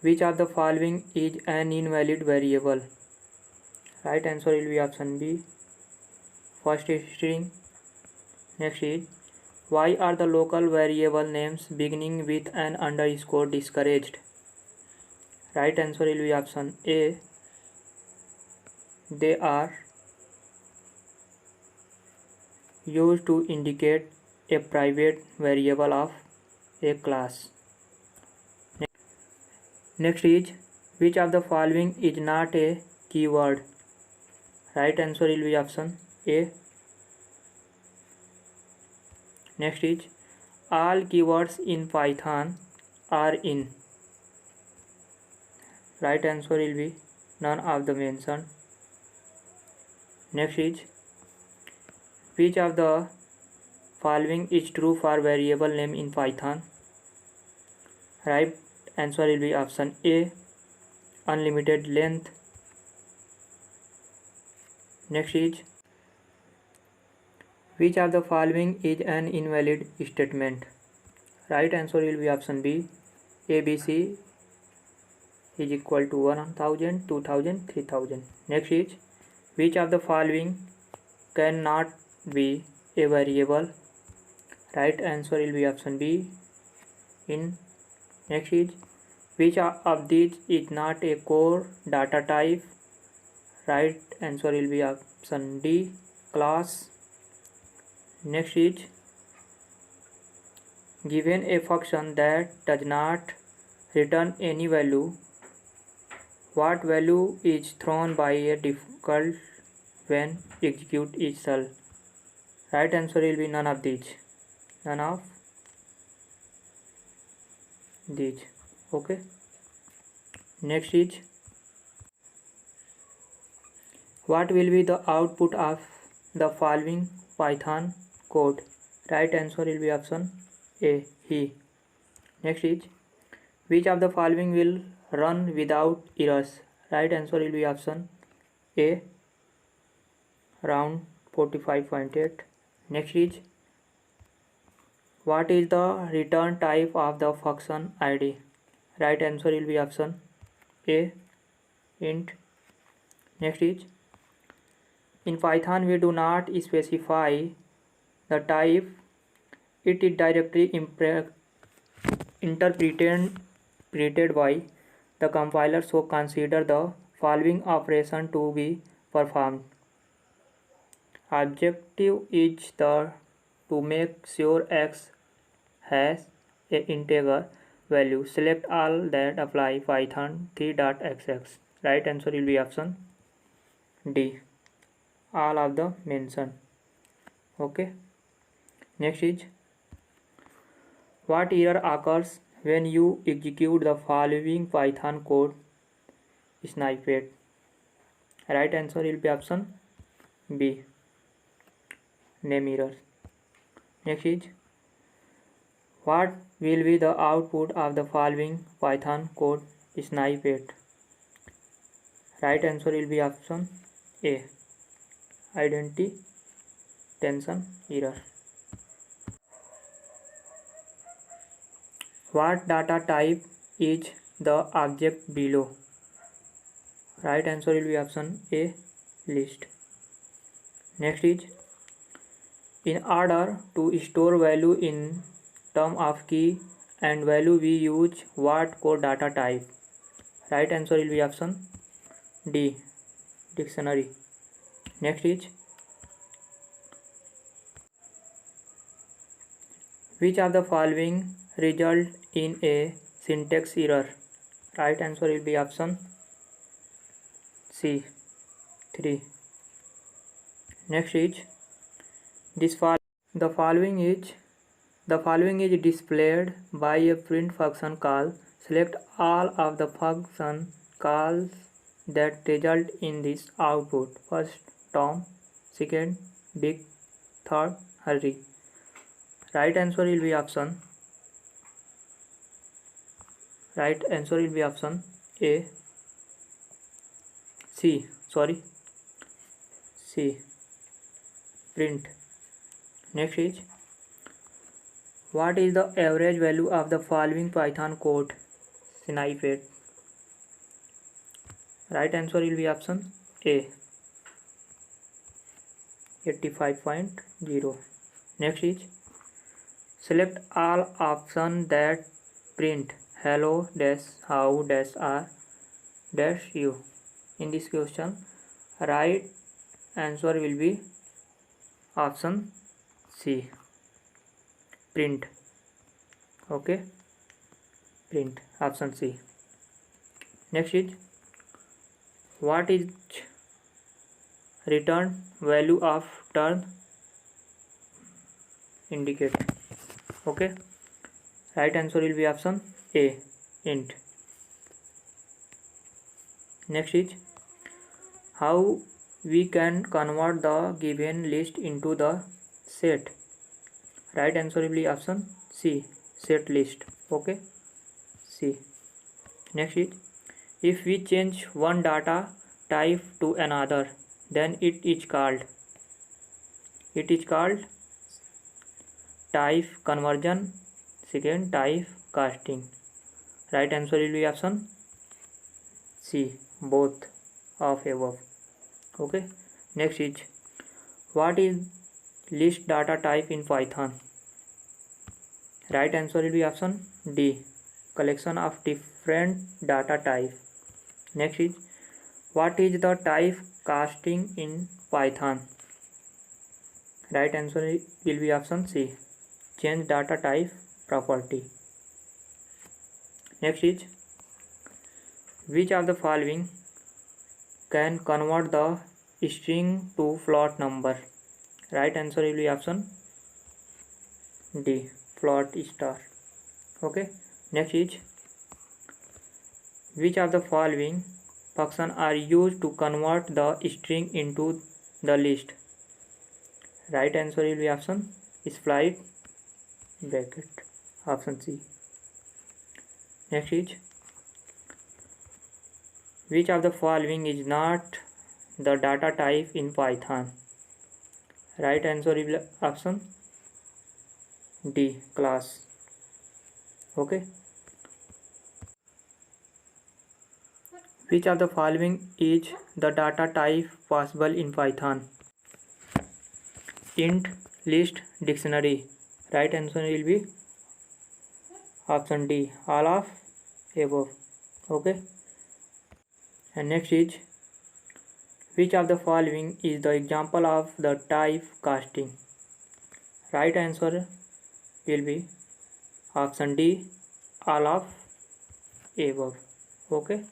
Which of the following is an invalid variable? Right answer will be option B. First is string. Next is, why are the local variable names beginning with an underscore discouraged? Right answer will be option A. They are used to indicate a private variable of a class. Next is, which of the following is not a keyword? Right answer will be option A. Next is, all keywords in Python are in. Right answer will be none of the mentioned. Next is, which of the following is true for variable name in Python? Right answer will be option A. Unlimited length. Next is, which of the following is an invalid statement? Right answer will be option B. ABC is equal to 1000, 2000, 3000. Next is, which of the following cannot be a variable? Right answer will be option B. In. Next is, which of these is not a core data type? Right answer will be option D. Class. Next is, given a function that does not return any value, what value is thrown by a default when execute itself? Right answer will be none of these. None of these. Okay. Next is, what will be the output of the following Python code? Right answer will be option A. He. Next is, which of the following will run without errors? Right answer will be option A. Round 45.8. Next is, what is the return type of the function id? Right answer will be option A. Int. Next is, in Python we do not specify the type. It is directly interpreted by the compiler, so consider the following operation to be performed. Objective is to make sure x has a integer value. Select all that apply python 3.xx. Right answer will be option D. All of the mentioned. Okay. Next is, what error occurs when you execute the following Python code snippet? Right answer will be option B. Name error. Next is, what will be the output of the following Python code snippet? Right answer will be option A. Identity tension error. What data type is the object below? Right answer will be option A. List. Next is, in order to store value in term of key and value we use what core data type? Right answer will be option D. Dictionary. Next is, which of the following result in a syntax error? Right answer will be option C. 3. Next is, the following is displayed by a print function call. Select all of the function calls that result in this output. First, Tom. Second, Big. Third, Hurry. Right answer will be option A. C. Print. Next is, what is the average value of the following Python code snippet? Right answer will be option A, 85.0. Next is select all options that print hello dash how dash are dash you. In this question, right answer will be option C, print. Okay, print, option C. Next is what is return value of turn indicate. Okay, right answer will be option A, int. Next is how we can convert the given list into the set. Right answer will be option C, set list. Okay, C. Next is if we change one data type to another, then it is called type conversion, second type casting. Right answer will be option C, both of above. Okay, next is what is list data type in Python. Right answer will be option D, collection of different data type. Next is what is the type casting in Python. Right answer will be option C, change data type property. Next is which of the following can convert the string to float number. Right answer will be option D, float star. Okay, next is which of the following functions are used to convert the string into the list. Right answer will be option split bracket, option C. Next is which of the following is not the data type in Python. Right answer will be option D, class. Okay, which of the following is the data type possible in Python. Int, list, dictionary. Right answer will be option D, all of above. Okay, and next is which of the following is the example of the type casting. Right answer will be option D, all of above. Okay.